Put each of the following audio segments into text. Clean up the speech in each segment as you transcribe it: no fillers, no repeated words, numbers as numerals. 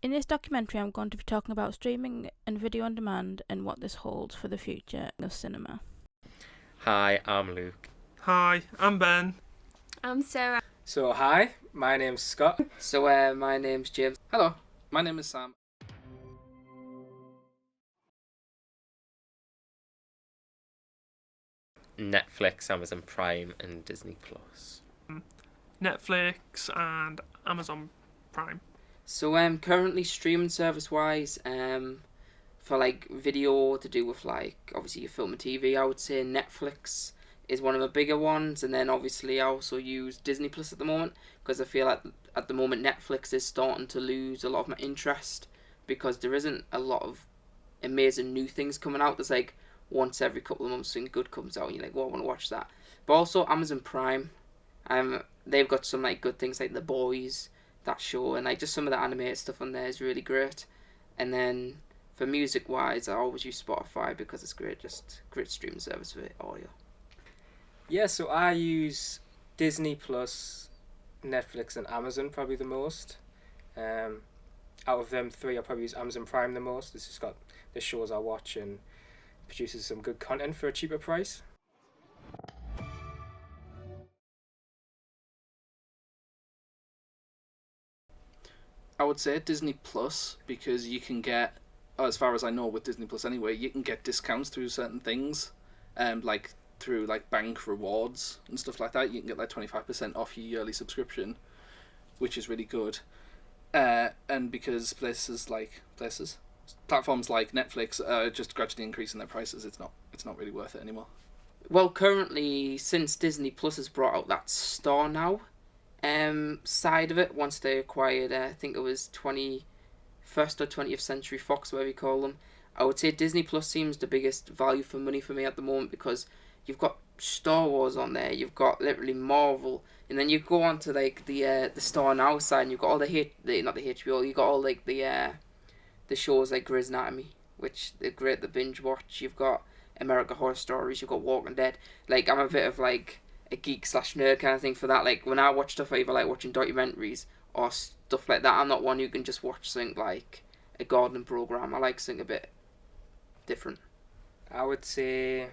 In this documentary, I'm going to be talking about streaming and video on demand and what this holds for the future of cinema. Hi, I'm Luke. Hi, I'm Ben. I'm Sarah. So hi, my name's Scott. So my name's James. Hello, my name is Sam. Netflix, Amazon Prime, and Disney Plus. Netflix and Amazon Prime. So currently streaming service wise, for like video to do with like obviously your film and TV, I would say Netflix is one of the bigger ones, and then obviously I also use Disney Plus at the moment because I feel like at the moment Netflix is starting to lose a lot of my interest because there isn't a lot of amazing new things coming out. There's like once every couple of months something good comes out and you're like, well, I want to watch that. But also Amazon Prime, they've got some like good things like The Boys, that show, and like just some of the animated stuff on there is really great. And then for music wise, I always use Spotify because it's great, just great streaming service for audio. Yeah, so I use Disney Plus, Netflix, and Amazon probably the most. Out of them three, I probably use Amazon Prime the most. It's just got the shows I watch and produces some good content for a cheaper price. I would say Disney Plus because you can get, as far as I know with Disney Plus anyway, you can get discounts through certain things, like through like bank rewards and stuff like that. You can get like 25% off your yearly subscription, which is really good. And because platforms like Netflix are just gradually increasing their prices, it's not really worth it anymore. Well, currently, since Disney Plus has brought out that Star Now side of it, once they acquired, I think it was 21st or 20th Century Fox, whatever you call them, I would say Disney Plus seems the biggest value for money for me at the moment because you've got Star Wars on there, you've got literally Marvel, and then you go on to like the Star Now side, and you've got all not the HBO, you got all like the shows like Grey's Anatomy, which they're great to binge watch. You've got American Horror Stories, you've got Walking Dead. Like I'm a bit of like a geek/nerd kind of thing for that. Like when I watch stuff, I either like watching documentaries or stuff like that. I'm not one who can just watch something like a gardening program. I like something a bit different. I would say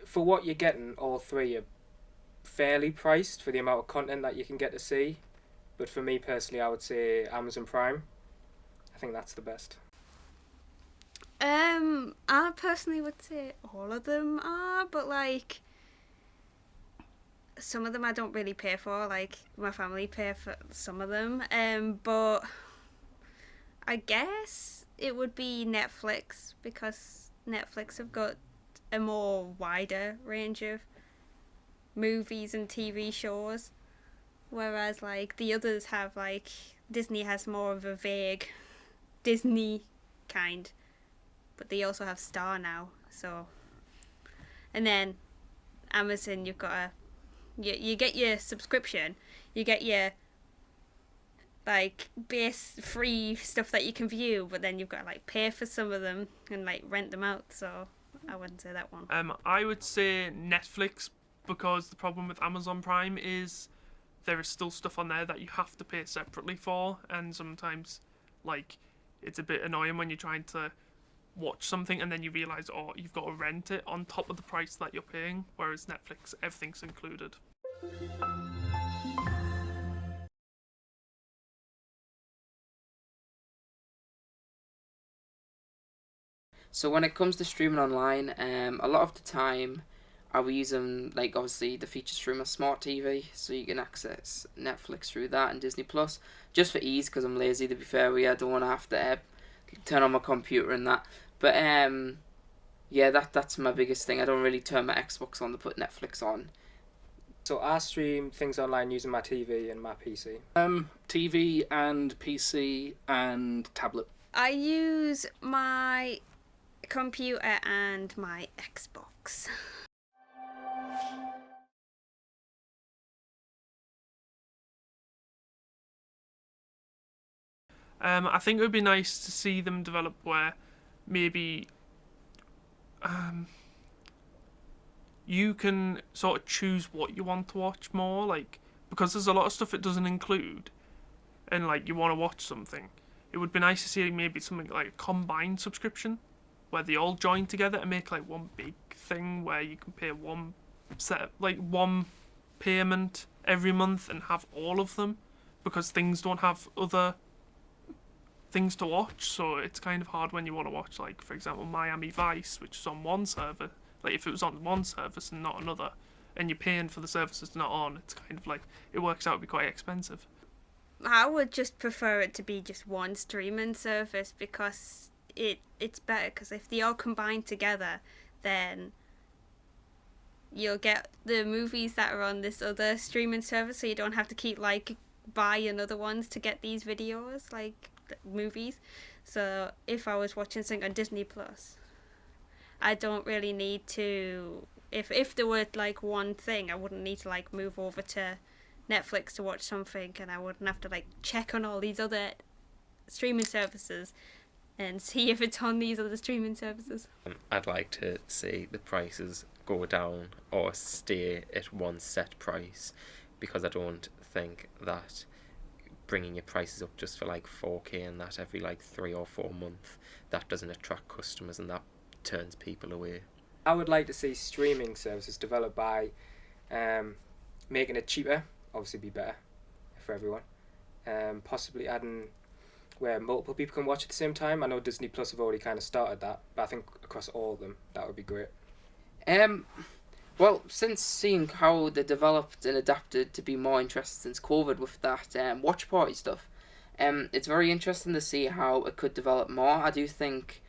for what you're getting, all three are fairly priced for the amount of content that you can get to see. But for me personally, I would say Amazon Prime. I think that's the best. I personally would say all of them are, but like some of them I don't really pay for. Like my family pay for some of them. But I guess it would be Netflix because Netflix have got a more wider range of movies and TV shows, whereas like the others have like Disney has more of a vague Disney kind, but they also have Star Now, so. And then Amazon, you've got you get your subscription, you get your like base free stuff that you can view, but then you've got to like pay for some of them and like rent them out, so I wouldn't say that one. I would say Netflix because the problem with Amazon Prime is there is still stuff on there that you have to pay separately for, and sometimes like it's a bit annoying when you're trying to watch something and then you realise, oh, you've got to rent it on top of the price that you're paying, whereas Netflix, everything's included. So when it comes to streaming online, a lot of the time I will use them, like obviously the features through my smart TV, so you can access Netflix through that and Disney Plus, just for ease because I'm lazy, to be fair with you. I don't want to have to turn on my computer and that. But yeah, that's my biggest thing. I don't really turn my Xbox on to put Netflix on. So I stream things online using my TV and my PC. TV and PC and tablet. I use my computer and my Xbox. I think it would be nice to see them develop where maybe you can sort of choose what you want to watch more, like because there's a lot of stuff it doesn't include. and like you want to watch something, it would be nice to see maybe something like a combined subscription where they all join together and make like one big thing where you can pay one payment every month and have all of them, because things don't have other things to watch, so it's kind of hard when you want to watch, like, for example, Miami Vice, which is on one server. Like, if it was on one service and not another, and you're paying for the service it's not on, it's kind of like, it works out to be quite expensive. I would just prefer it to be just one streaming service, because it's better, because if they all combine together, then you'll get the movies that are on this other streaming service, so you don't have to keep like buying other ones to get these videos, like movies. So if I was watching something on Disney Plus, I don't really need to, if there were like one thing, I wouldn't need to like move over to Netflix to watch something, and I wouldn't have to like check on all these other streaming services and see if it's on these other streaming services. I'd like to see the prices go down or stay at one set price, because I don't think that bringing your prices up just for like 4K and that every like 3 or 4 months, that doesn't attract customers and that turns people away. I would like to see streaming services developed by making it cheaper, obviously be better for everyone. Possibly adding where multiple people can watch at the same time. I know Disney Plus have already kind of started that, but I think across all of them, that would be great. Well, since seeing how they developed and adapted to be more interested since COVID with that watch party stuff, it's very interesting to see how it could develop more. I do think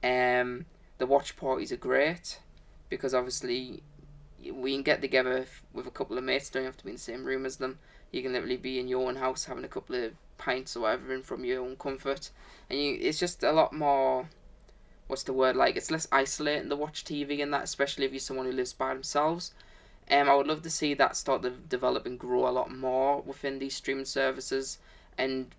the watch parties are great, because obviously we can get together with a couple of mates, don't have to be in the same room as them. You can literally be in your own house having a couple of pints or whatever in from your own comfort, and it's just a lot more, what's the word, like, it's less isolating to watch TV and that, especially if you're someone who lives by themselves. I would love to see that start to develop and grow a lot more within these streaming services. And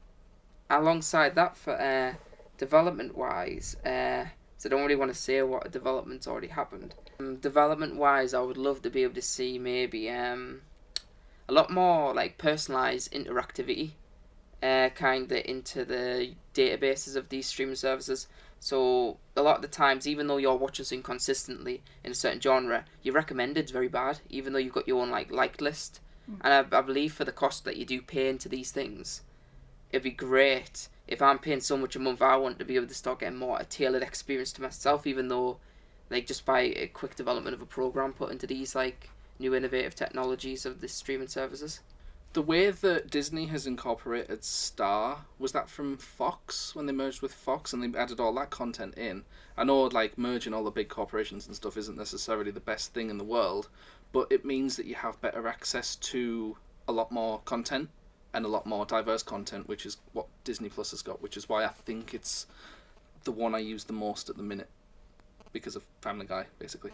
alongside that, for development wise, so I don't really want to say what development's already happened. Development wise, I would love to be able to see maybe a lot more like personalized interactivity kind of into the databases of these streaming services. So a lot of the times, even though you're watching something consistently in a certain genre, your recommended's very bad, even though you've got your own liked list. And I believe for the cost that you do pay into these things, it'd be great if I'm paying so much a month. I want to be able to start getting more a tailored experience to myself, even though like just by a quick development of a program put into these like new innovative technologies of the streaming services. The way that Disney has incorporated Star, was that from Fox when they merged with Fox and they added all that content in? I know like merging all the big corporations and stuff isn't necessarily the best thing in the world, but it means that you have better access to a lot more content and a lot more diverse content, which is what Disney Plus has got, which is why I think it's the one I use the most at the minute, because of Family Guy, basically.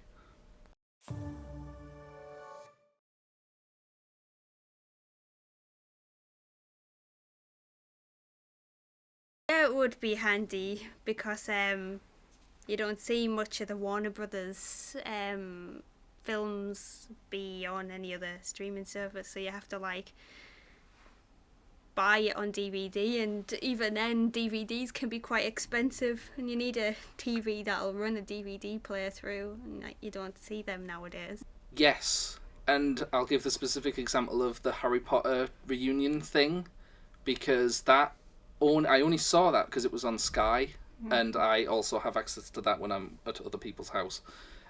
Yeah, it would be handy, because you don't see much of the Warner Brothers films be on any other streaming service, so you have to like buy it on DVD, and even then DVDs can be quite expensive, and you need a TV that'll run a DVD player through, and like, you don't see them nowadays. Yes, and I'll give the specific example of the Harry Potter reunion thing, because I only saw that because it was on Sky, and I also have access to that when I'm at other people's house.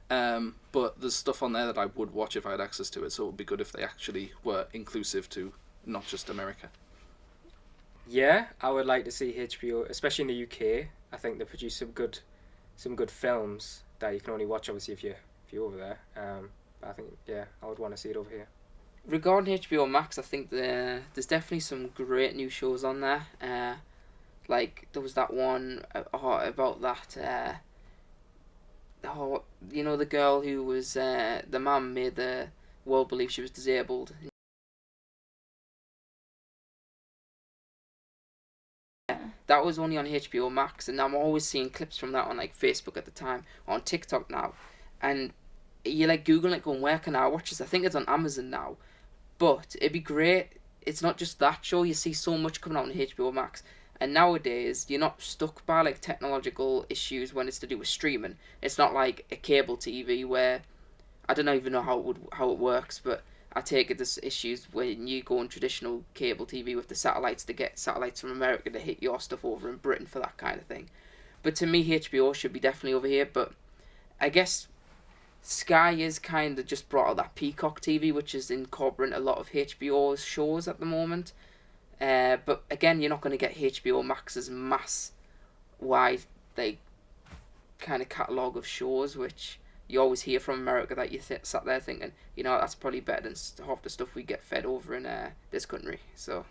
But there's stuff on there that I would watch if I had access to it, so it would be good if they actually were inclusive to not just America. Yeah, I would like to see HBO, especially in the UK. I think they produce some good films that you can only watch obviously if you're over there. But I think I would want to see it over here. Regarding HBO Max, I think there's definitely some great new shows on there. Like there was that one about that. The girl who was the mum made the world believe she was disabled. That was only on HBO Max, and I'm always seeing clips from that on like Facebook at the time, on TikTok now, and you like Googling it, going, where can I watch this? I think it's on Amazon now, but it'd be great it's not just that show. You see so much coming out on HBO Max. And nowadays, you're not stuck by like technological issues when it's to do with streaming. It's not like a cable TV where I don't even know how it works, but I take it there's issues when you go on traditional cable TV with the satellites to get satellites from America to hit your stuff over in Britain for that kind of thing. But to me, HBO should be definitely over here. But I guess Sky is kind of just brought out that Peacock TV, which is incorporating a lot of HBO's shows at the moment. But again, you're not going to get HBO Max's mass-wide like kind of catalogue of shows, which you always hear from America that you sat there thinking, you know, that's probably better than half the stuff we get fed over in this country. So.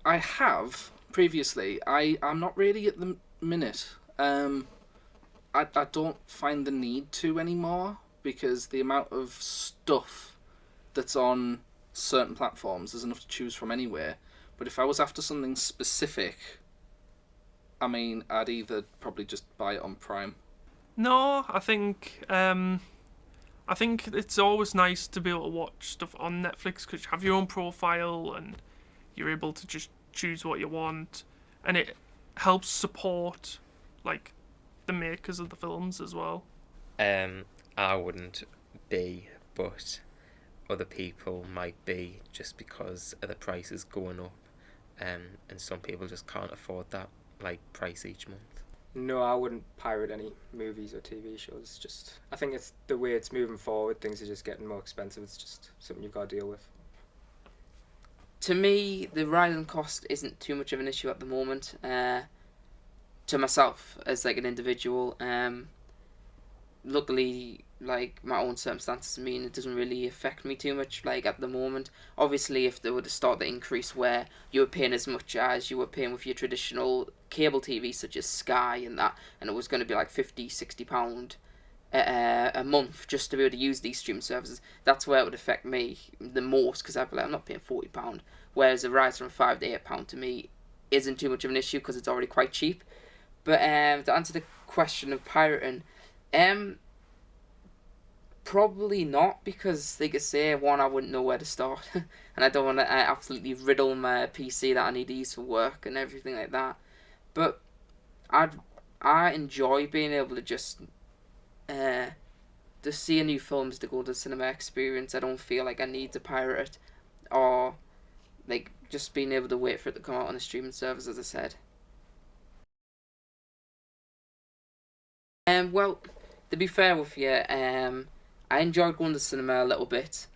I have previously. I'm not really at the minute. I don't find the need to anymore because the amount of stuff that's on certain platforms, there's enough to choose from anywhere. But if I was after something specific, I mean, I'd either probably just buy it on Prime. No, I think it's always nice to be able to watch stuff on Netflix because you have your own profile and you're able to just choose what you want, and it helps support like the makers of the films as well. I wouldn't be, but other people might be just because of the prices going up, and some people just can't afford that like price each month. No, I wouldn't pirate any movies or TV shows. It's just, I think it's the way it's moving forward. Things are just getting more expensive. It's just something you've got to deal with. To me, the rising cost isn't too much of an issue at the moment. To myself, as like an individual, luckily, like my own circumstances mean it doesn't really affect me too much. Like at the moment, obviously, if they were to start the increase where you were paying as much as you were paying with your traditional cable TV, such as Sky and that, and it was going to be like £50-60 a month just to be able to use these streaming services, that's where it would affect me the most, because I'd be like, I'm not paying £40. Whereas a rise from £5 to £8 to me isn't too much of an issue because it's already quite cheap. But to answer the question of pirating, probably not, because like I say, one, I wouldn't know where to start, and I don't want to absolutely riddle my PC that I need to use for work and everything like that. But I enjoy being able to just see a new films to go to the cinema experience. I don't feel like I need to pirate it, or like just being able to wait for it to come out on the streaming service, as I said. Well, to be fair with you, I enjoyed going to the cinema a little bit,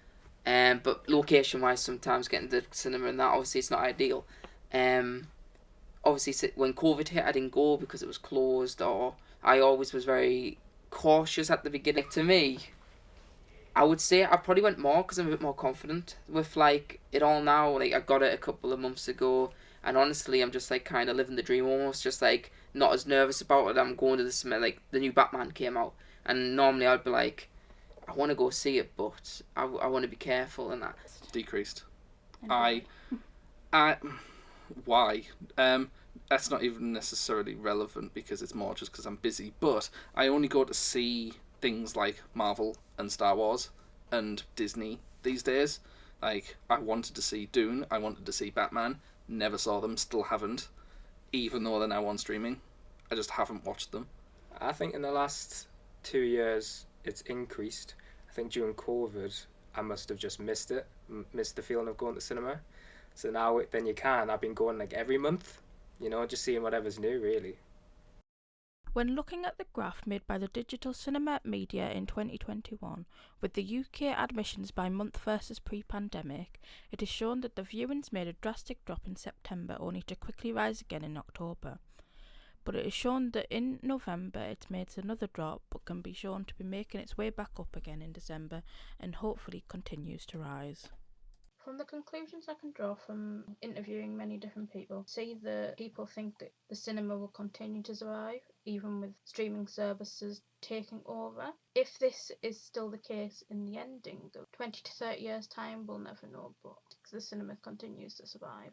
but location-wise, sometimes getting to the cinema and that, obviously, it's not ideal. Obviously, when COVID hit, I didn't go because it was closed, or I always was very cautious at the beginning. To me, I would say I probably went more because I'm a bit more confident with like it all now. Like I got it a couple of months ago, and honestly, I'm just like kind of living the dream almost. Just like not as nervous about it. I'm going to the cinema. Like the new Batman came out, and normally I'd be like, I want to go see it, but I want to be careful and that. Decreased. Why? That's not even necessarily relevant because it's more just because I'm busy. But I only go to see things like Marvel and Star Wars and Disney these days. Like, I wanted to see Dune, I wanted to see Batman, never saw them, still haven't, even though they're now on streaming. I just haven't watched them. I think in the last 2 years, it's increased. I think during COVID, I must have just missed the feeling of going to cinema. So now, then you can. I've been going like every month, just seeing whatever's new, really. When looking at the graph made by the Digital Cinema Media in 2021, with the UK admissions by month versus pre-pandemic, it is shown that the viewings made a drastic drop in September only to quickly rise again in October. But it is shown that in November it made another drop, but can be shown to be making its way back up again in December and hopefully continues to rise. From the conclusions I can draw from interviewing many different people, see that people think that the cinema will continue to survive, even with streaming services taking over. If this is still the case in the ending of 20 to 30 years' time, we'll never know, but the cinema continues to survive.